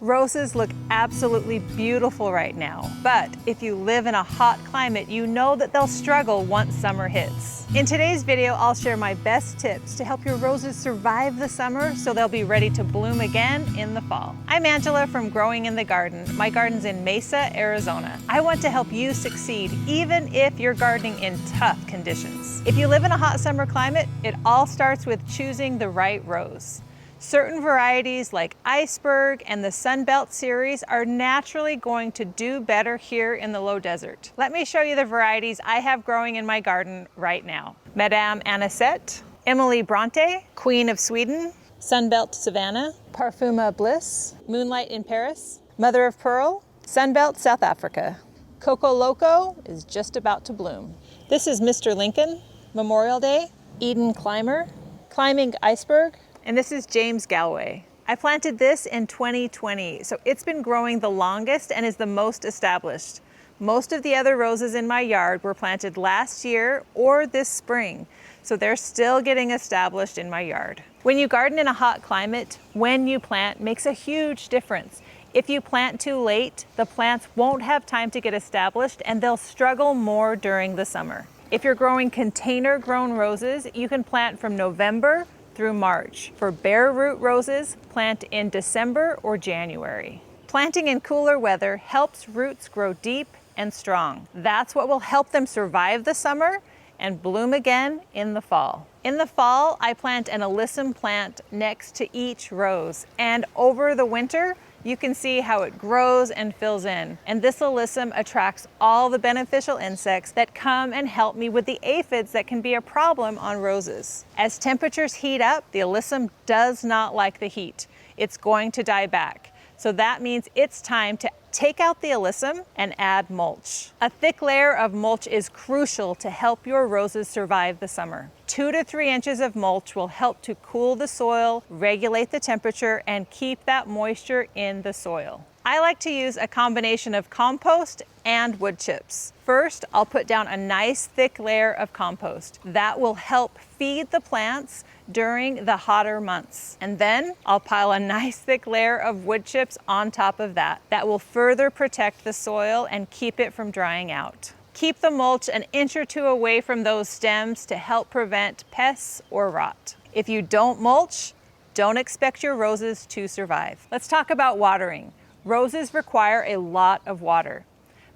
Roses look absolutely beautiful right now, but if you live in a hot climate, you know that they'll struggle once summer hits. In today's video, I'll share my best tips to help your roses survive the summer so they'll be ready to bloom again in the fall. I'm Angela from Growing in the Garden. My garden's in Mesa, Arizona. I want to help you succeed even if you're gardening in tough conditions. If you live in a hot summer climate, it all starts with choosing the right rose. Certain varieties like Iceberg and the Sunbelt series are naturally going to do better here in the low desert. Let me show you the varieties I have growing in my garden right now. Madame Anisette, Emily Bronte, Queen of Sweden, Sunbelt Savannah, Parfuma Bliss, Moonlight in Paris, Mother of Pearl, Sunbelt South Africa. Coco Loco is just about to bloom. This is Mr. Lincoln, Memorial Day, Eden Climber, Climbing Iceberg, and this is James Galway. I planted this in 2020, so it's been growing the longest and is the most established. Most of the other roses in my yard were planted last year or this spring, so they're still getting established in my yard. When you garden in a hot climate, when you plant makes a huge difference. If you plant too late, the plants won't have time to get established and they'll struggle more during the summer. If you're growing container-grown roses, you can plant from November through March. For bare root roses, plant in December or January. Planting in cooler weather helps roots grow deep and strong. That's what will help them survive the summer and bloom again in the fall. In the fall, I plant an alyssum plant next to each rose, and over the winter, you can see how it grows and fills in. And this alyssum attracts all the beneficial insects that come and help me with the aphids that can be a problem on roses. As temperatures heat up, the alyssum does not like the heat. It's going to die back. So that means it's time to take out the alyssum and add mulch. A thick layer of mulch is crucial to help your roses survive the summer. 2 to 3 inches of mulch will help to cool the soil, regulate the temperature, and keep that moisture in the soil. I like to use a combination of compost and wood chips. First, I'll put down a nice thick layer of compost. That will help feed the plants during the hotter months. And then I'll pile a nice thick layer of wood chips on top of that. That will further protect the soil and keep it from drying out. Keep the mulch an inch or two away from those stems to help prevent pests or rot. If you don't mulch, don't expect your roses to survive. Let's talk about watering. Roses require a lot of water,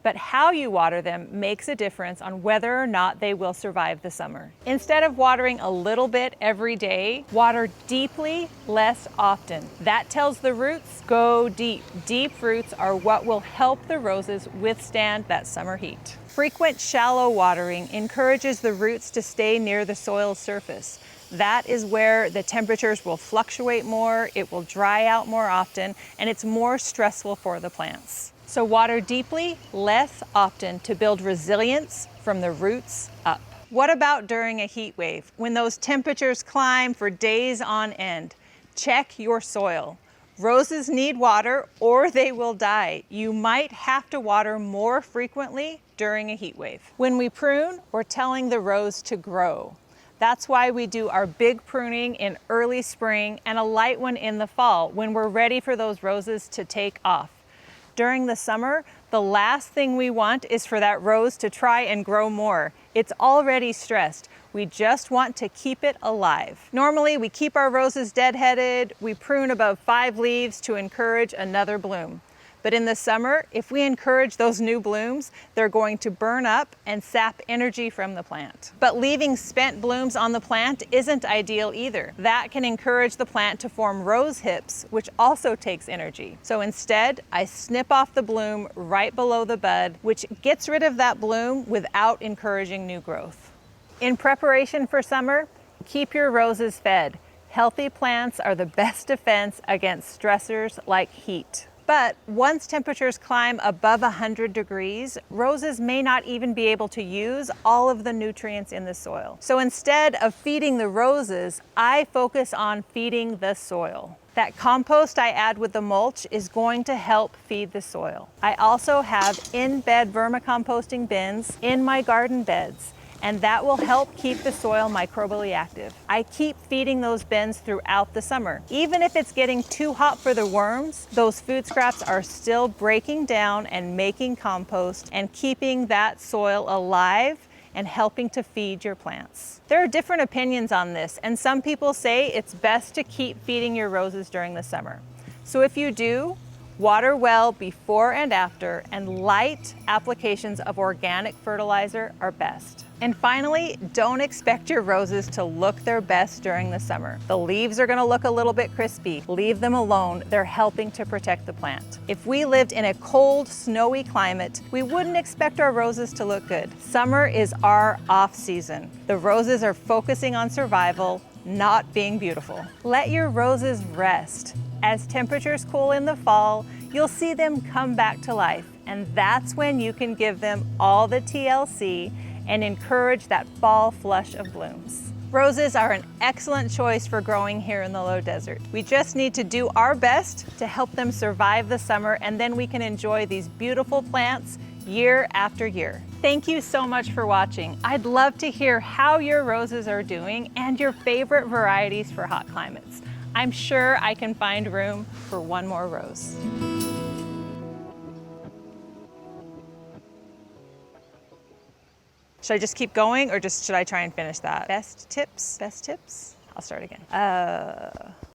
but how you water them makes a difference on whether or not they will survive the summer. Instead of watering a little bit every day, water deeply, less often. That tells the roots, go deep. Deep roots are what will help the roses withstand that summer heat. Frequent shallow watering encourages the roots to stay near the soil's surface. That is where the temperatures will fluctuate more, it will dry out more often, and it's more stressful for the plants. So water deeply, less often to build resilience from the roots up. What about during a heat wave? When those temperatures climb for days on end, check your soil. Roses need water or they will die. You might have to water more frequently during a heat wave. When we prune, we're telling the rose to grow. That's why we do our big pruning in early spring and a light one in the fall when we're ready for those roses to take off. During the summer, the last thing we want is for that rose to try and grow more. It's already stressed. We just want to keep it alive. Normally, we keep our roses deadheaded. We prune above 5 leaves to encourage another bloom. But in the summer, if we encourage those new blooms, they're going to burn up and sap energy from the plant. But leaving spent blooms on the plant isn't ideal either. That can encourage the plant to form rose hips, which also takes energy. So instead, I snip off the bloom right below the bud, which gets rid of that bloom without encouraging new growth. In preparation for summer, keep your roses fed. Healthy plants are the best defense against stressors like heat. But once temperatures climb above 100 degrees, roses may not even be able to use all of the nutrients in the soil. So instead of feeding the roses, I focus on feeding the soil. That compost I add with the mulch is going to help feed the soil. I also have in-bed vermicomposting bins in my garden beds. and that will help keep the soil microbially active. I keep feeding those bins throughout the summer. Even if it's getting too hot for the worms, those food scraps are still breaking down and making compost and keeping that soil alive and helping to feed your plants. There are different opinions on this, and some people say it's best to keep feeding your roses during the summer. So if you do, water well before and after, and light applications of organic fertilizer are best. And finally, don't expect your roses to look their best during the summer. The leaves are gonna look a little bit crispy. Leave them alone. They're helping to protect the plant. If we lived in a cold, snowy climate, we wouldn't expect our roses to look good. Summer is our off season. The roses are focusing on survival, not being beautiful. Let your roses rest. As temperatures cool in the fall, you'll see them come back to life, and that's when you can give them all the TLC and encourage that fall flush of blooms. Roses are an excellent choice for growing here in the low desert. We just need to do our best to help them survive the summer, and then we can enjoy these beautiful plants year after year. Thank you so much for watching. I'd love to hear how your roses are doing and your favorite varieties for hot climates. I'm sure I can find room for one more rose. Should I just keep going, or should I try and finish that? Best tips? Best tips? I'll start again.